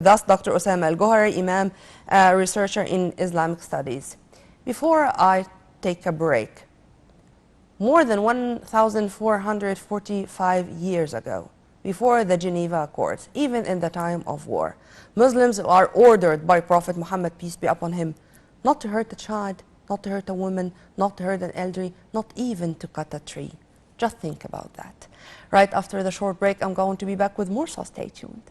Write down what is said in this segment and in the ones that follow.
Thus, Dr. Osama Al-Gohari, Imam, researcher in Islamic studies. Before I take a break, more than 1,445 years ago, before the Geneva Accords, even in the time of war, Muslims are ordered by Prophet Muhammad, peace be upon him, not to hurt a child, not to hurt a woman, not to hurt an elderly, not even to cut a tree. Just think about that. Right after the short break, I'm going to be back with more, so stay tuned.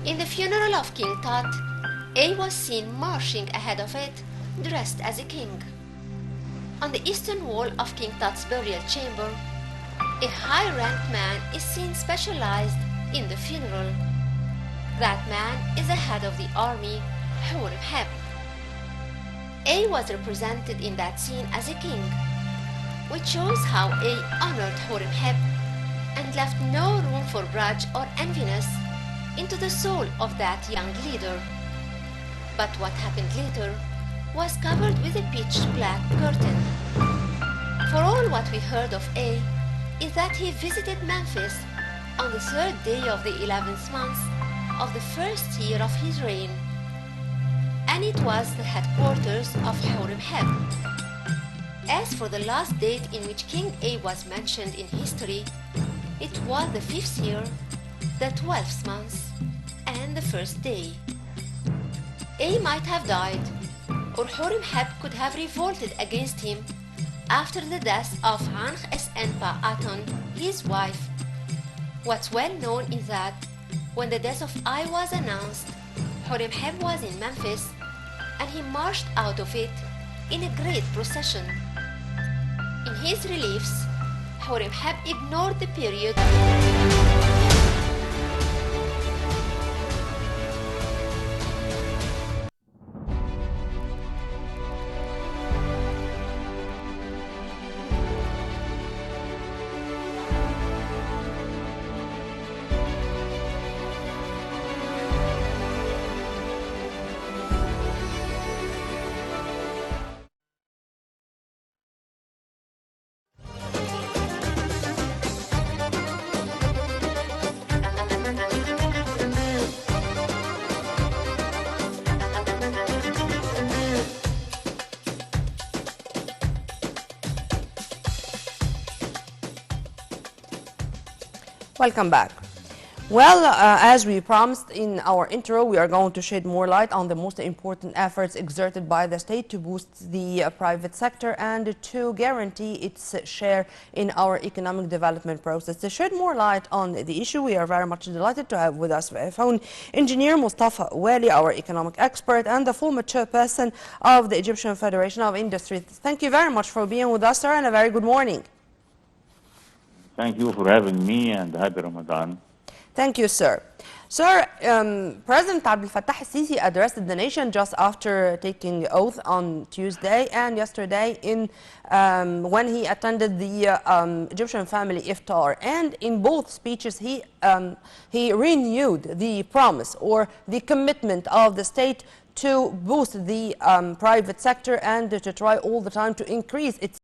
In the funeral of King Tut, A was seen marching ahead of it, dressed as a king. On the eastern wall of King Tut's burial chamber, a high-ranked man is seen specialized in the funeral. That man is the head of the army, Horemheb. A was represented in that scene as a king, which shows how A honored Horemheb and left no room for grudge or enviness into the soul of that young leader. But what happened later was covered with a pitch black curtain. For all what we heard of A is that he visited Memphis on the third day of the 11th month of the first year of his reign, and it was the headquarters of Horemheb. As for the last date in which King A was mentioned in history, it was the 5th year, the 12th month, and the first day. A might have died, or Horemheb could have revolted against him after the death of Ankh-es-Enpa Aton, his wife. What's well known is that when the death of I was announced, Horemheb was in Memphis, and he marched out of it in a great procession. In his reliefs, Horemheb ignored the period Welcome back. Well, as we promised in our intro, we are going to shed more light on the most important efforts exerted by the state to boost the private sector and to guarantee its share in our economic development process. To shed more light on the issue, we are very much delighted to have with us phone engineer Mustafa Wali, our economic expert and the former chairperson of the Egyptian Federation of Industry. Thank you very much for being with us, sir, and a very good morning. Thank you for having me, and happy Ramadan. Thank you, sir. Sir, President Abdel Fattah al-Sisi addressed the nation just after taking oath on Tuesday and yesterday when he attended the Egyptian family iftar. And in both speeches, he renewed the promise or the commitment of the state to boost the private sector and to try all the time to increase its